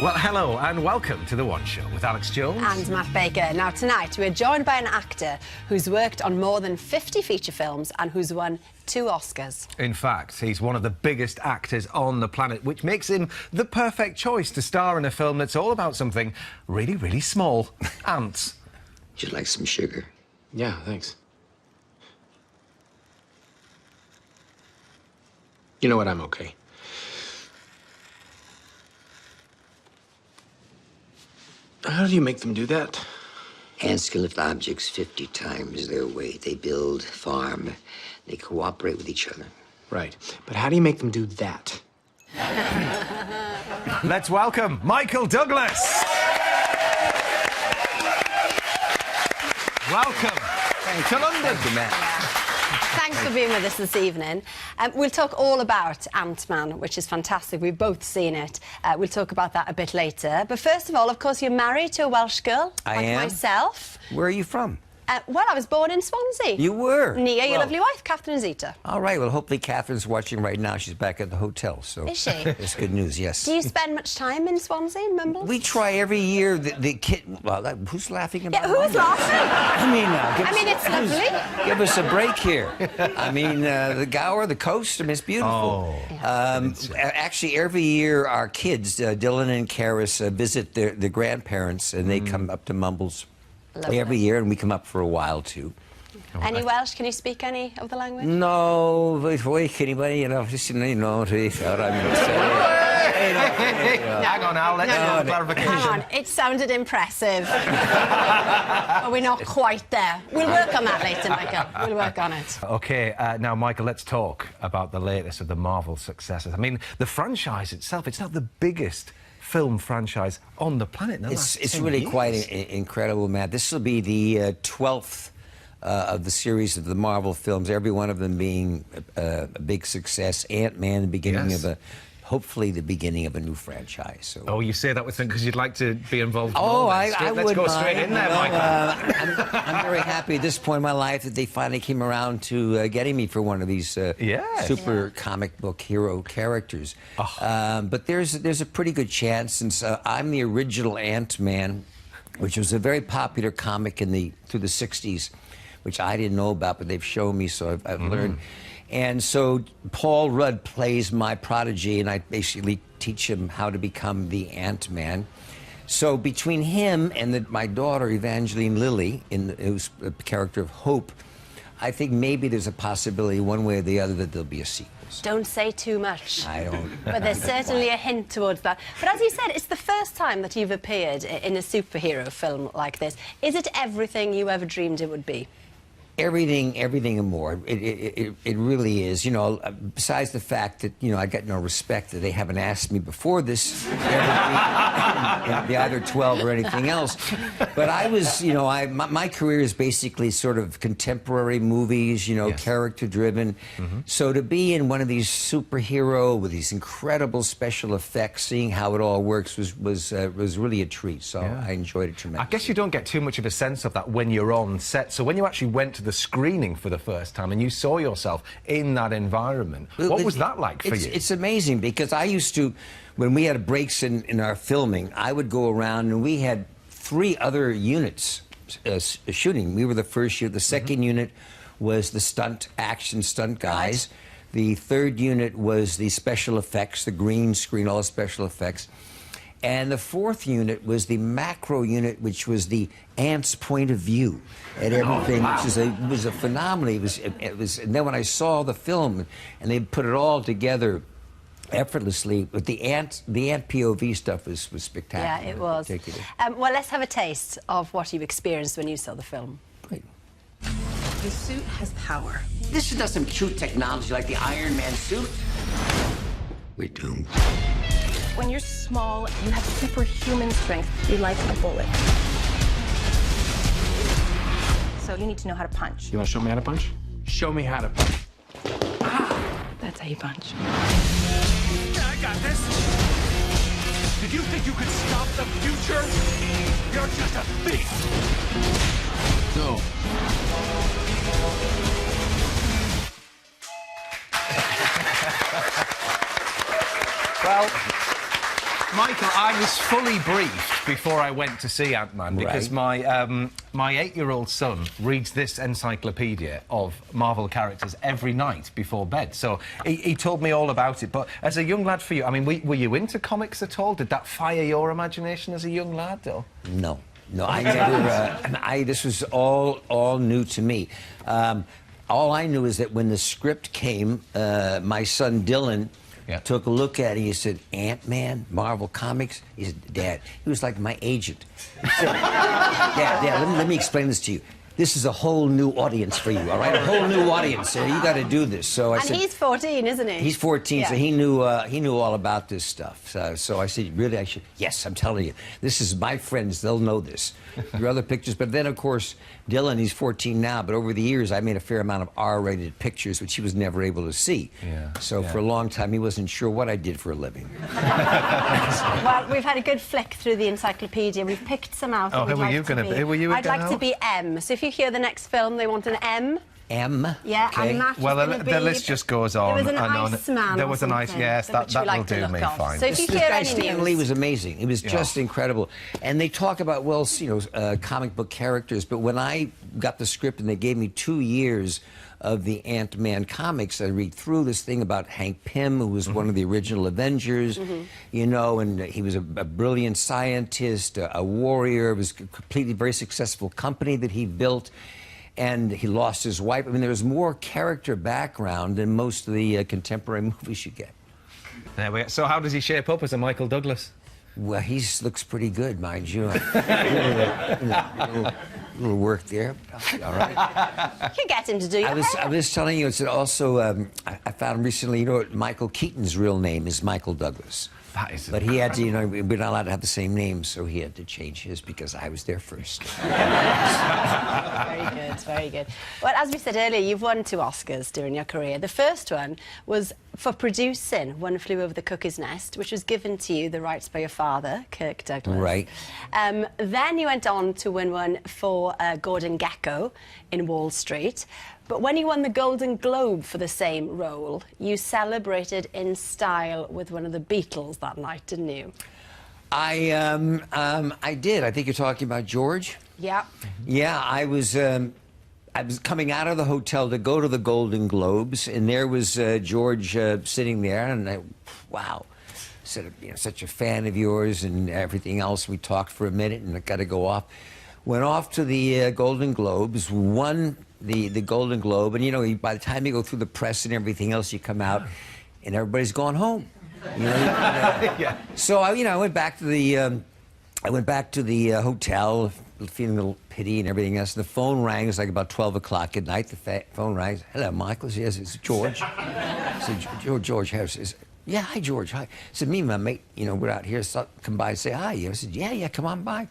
Well, hello and welcome to The One Show with Alex Jones. And Matt Baker. Now, tonight we're joined by an actor who's worked on more than 50 feature films and who's won 2 Oscars. In fact, he's one of the biggest actors on the planet, which makes him the perfect choice to star in a film that's all about something really, really small. Ants. Would you like some sugar? Yeah, thanks. You know what? I'm okay. How do you make them do that? Ants can lift objects 50 times their weight. They build, farm, they cooperate with each other. Right. But how do you make them do that? Let's welcome Michael Douglas. Welcome to London. Thank you, Matt. Thanks for being with us this evening. We'll talk all about Ant-Man, which is fantastic. We've both seen it. We'll talk about that a bit later. But first of all, of course, you're married to a Welsh girl. I am. Myself. Where are you from? Well, I was born in Swansea. You were? Nia, your Well, lovely wife, Catherine Zeta. All right. Well, hopefully Catherine's watching right now. She's back at the hotel, so... Is she? It's good news, yes. Do you spend much time in Swansea, in Mumbles? We try every year. The kid... Well, who's laughing about who's laughing? I mean, It's lovely. give us a break here. I mean, the Gower, the coast, I mean, it's beautiful. Actually, every year our kids, Dylan and Karis, visit their grandparents, and they come up to Mumbles every year, and we come up for a while, too. Any Welsh? Can you speak any of the language? No, but anybody, you know, just, you know, to what I'm going to say. Hang on, Al, let's do clarification. Hang on, it sounded impressive. But we're not quite there. We'll work on that later, Michael. We'll work on it. OK, now, Michael, let's talk about the latest of the Marvel successes. I mean, the franchise itself, it's not the biggest film franchise on the planet. It's really quite incredible, Matt. This will be the 12th of the series of the Marvel films, every one of them being a big success. Ant-Man, the beginning of hopefully the beginning of a new franchise. So. Oh, you say that with because you'd like to be involved. Oh, I would. Let's go straight in there, Michael. I'm very happy at this point in my life that they finally came around to getting me for one of these super comic book hero characters. But there's a pretty good chance, since I'm the original Ant-Man, which was a very popular comic through the 60s, which I didn't know about, but they've shown me, so I've learned. And so Paul Rudd plays my prodigy, and I basically teach him how to become the Ant-Man. So between him and my daughter, Evangeline Lilly, who's the character of Hope, I think maybe there's a possibility, one way or the other, that there'll be a sequel. Don't say too much. I don't. But there's certainly a hint towards that. But as you said, it's the first time that you've appeared in a superhero film like this. Is it everything you ever dreamed it would be? Everything and more. It really is. You know, besides the fact that, you know, I got no respect that they haven't asked me before this ever be either 12 or anything else. But I was, you know, my career is basically sort of contemporary movies, you know, character-driven. So to be in one of these superhero with these incredible special effects, seeing how it all works was really a treat. So I enjoyed it tremendously. I guess you don't get too much of a sense of that when you're on set. So when you actually went to the screening for the first time and you saw yourself in that environment, what was that like for you? It's amazing, because I used to, when we had breaks in our filming, I would go around, and we had 3 other units shooting. We were the first unit. The second unit was the action stunt guys. The third unit was the special effects, the green screen, all the special effects. And the fourth unit was the macro unit, which was the ants' point of view at everything, which was a phenomenon. It was. And then when I saw the film, and they put it all together effortlessly, but the ant POV stuff was spectacular. Yeah, it was. Well, let's have a taste of what you experienced when you saw the film. Great. The suit has power. This is not some cute technology like the Iron Man suit. We're doomed. When you're small, you have superhuman strength. You're like a bullet. So you need to know how to punch. You want to show me how to punch? Show me how to punch. That's how you punch. I got this. Did you think you could stop the future? You're just a thief. No. Well, Michael, I was fully briefed before I went to see Ant-Man because my 8-year-old son reads this encyclopedia of Marvel characters every night before bed. So he told me all about it. But as a young lad for you, I mean, were you into comics at all? Did that fire your imagination as a young lad? Or? No, I never. This was all new to me. All I knew is that when the script came, my son Dylan took a look at it. He said, "Ant-Man, Marvel Comics." He said, "Dad," he was like my agent. He said, Dad, let me explain this to you. This is a whole new audience for you, all right? A whole new audience. So you got to do this. So I said, he's 14, isn't he? He's 14, so he knew all about this stuff. So I said, really, I should. Yes, I'm telling you, this is my friends. They'll know this. Your other pictures, but then of course, Dylan, he's 14 now. But over the years, I made a fair amount of R-rated pictures, which he was never able to see. So for a long time, he wasn't sure what I did for a living. Well, we've had a good flick through the encyclopedia. We've picked some out. Oh, who were you going to be? Who were you? I'd like to be M. So if you hear the next film, they want an M. M. Yeah, okay. and Matt Well, the list just goes on. There was an and on. Iceman. There was an ice. Yes, that will do me fine. So if you This hear guy any Stan Lee news, was amazing. He was just incredible. And they talk about, well, comic book characters. But when I got the script and they gave me 2 years of the Ant-Man comics, I read through this thing about Hank Pym, who was one of the original Avengers, you know, and he was a brilliant scientist, a warrior. It was a completely very successful company that he built. And he lost his wife. I mean, there was more character background than most of the contemporary movies you get. There we go. So how does he shape up as a Michael Douglas? Well, he looks pretty good, mind you. Little work there. All right. you can get him to do your hair. I was telling you, it's also, I found recently, you know what, Michael Keaton's real name is Michael Douglas. That is But he had to, you know, we're not allowed to have the same name, so he had to change his because I was there first. Very good, very good. Well, as we said earlier, you've won 2 Oscars during your career. The first one was for producing One Flew Over the Cuckoo's Nest, which was given to you, the rights by your father, Kirk Douglas. Right. Then you went on to win one for Gordon Gekko in Wall Street. But when you won the Golden Globe for the same role, you celebrated in style with one of the Beatles that night, didn't you? I did. I think you're talking about George. Yeah. Yeah, I was coming out of the hotel to go to the Golden Globes, and there was George sitting there, and wow. Said, you know, such a fan of yours and everything else. We talked for a minute, and I got to go off. Went off to the Golden Globes, won the Golden Globe, and you know, by the time you go through the press and everything else, you come out, and everybody's gone home. You know, yeah. So I went back to the hotel, feeling a little pity and everything else. The phone rang. It was like about 12 o'clock at night. The phone rang. Hello, Michael. Yes, it's George. I said, George Harris. He said, yeah, hi, George. Hi. I said, me and my mate, you know, we're out here. So come by and say hi. I said, yeah, come on by.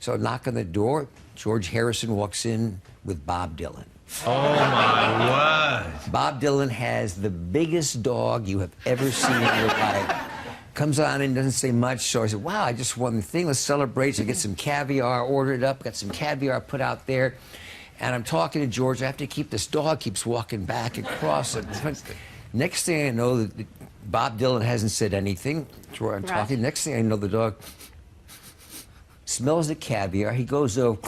So I knock on the door. George Harrison walks in with Bob Dylan. Oh, my word. Bob Dylan has the biggest dog you have ever seen in your life. Comes on and doesn't say much, so I said, wow, I just won the thing, let's celebrate. So I get some caviar ordered up, got some caviar put out there, and I'm talking to George. I have to keep, this dog keeps walking back across it. Next thing I know, that Bob Dylan hasn't said anything. I'm talking, next thing I know, the dog smells the caviar, he goes over,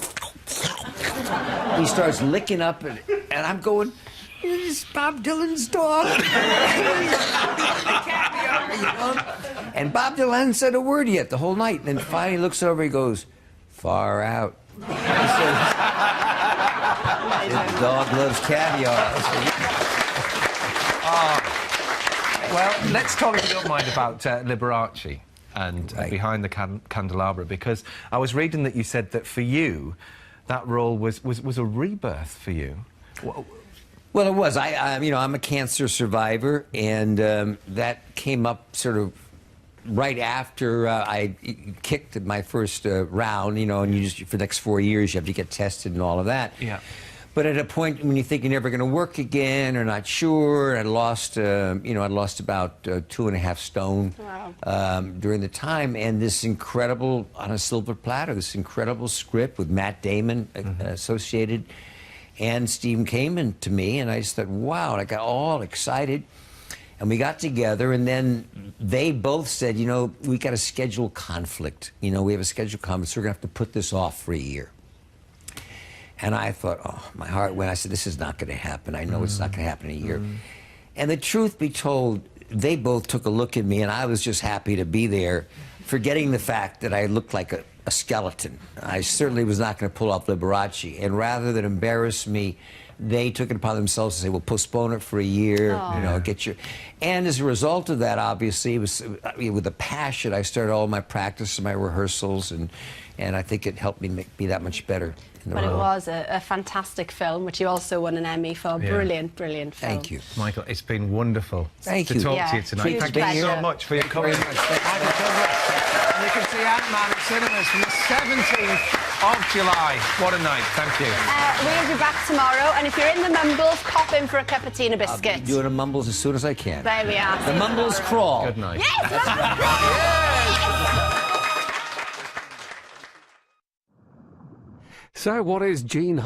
he starts licking up, and I'm going, it's Bob Dylan's dog. And Bob Dylan hadn't said a word yet the whole night. And then finally he looks over, he goes, far out. He says, the dog loves caviar. Well, let's talk, if you don't mind, about Liberace and Behind the Candelabra, because I was reading that you said that for you, that role was a rebirth for you. Well, it was. You know, I'm a cancer survivor, and that came up sort of right after I kicked my first round. You know, and you just for the next 4 years you have to get tested and all of that. Yeah. But at a point when you think you're never going to work again or not sure, I'd lost, you know, I'd lost about 2.5 stone during the time, and this incredible, on a silver platter, this incredible script with Matt Damon associated, and Steve came in to me, and I just thought, wow, and I got all excited. And we got together, and then they both said, you know, we got a schedule conflict. You know, we have a schedule conflict, so we're going to have to put this off for a year. And I thought, oh, my heart went. I said, this is not going to happen. I know it's not going to happen in a year. And the truth be told, they both took a look at me, and I was just happy to be there, forgetting the fact that I looked like a skeleton. I certainly was not going to pull off Liberace. And rather than embarrass me, they took it upon themselves to say, well, postpone it for a year, you know, get your... And as a result of that, obviously, it was, I mean, with a passion, I started all my practice and my rehearsals, and I think it helped me be that much better in the But role. it was a fantastic film, which you also won an Emmy for. Brilliant, brilliant film. Thank you. Michael, it's been wonderful Thank to you. talk Yeah, to you tonight. huge Thank you so pleasure. much for your Very coming. much. Thank you. Michael Douglas. And you can see Ant-Man at cinemas from the 17th of July. What a night. Thank you. We'll be back tomorrow, and if you're in the Mumbles, pop in for a cup of tea and a biscuit. Doing the mumbles as soon as I can. There we are. The mumbles crawl. Good night. Yes, Mumbles! So what is Gene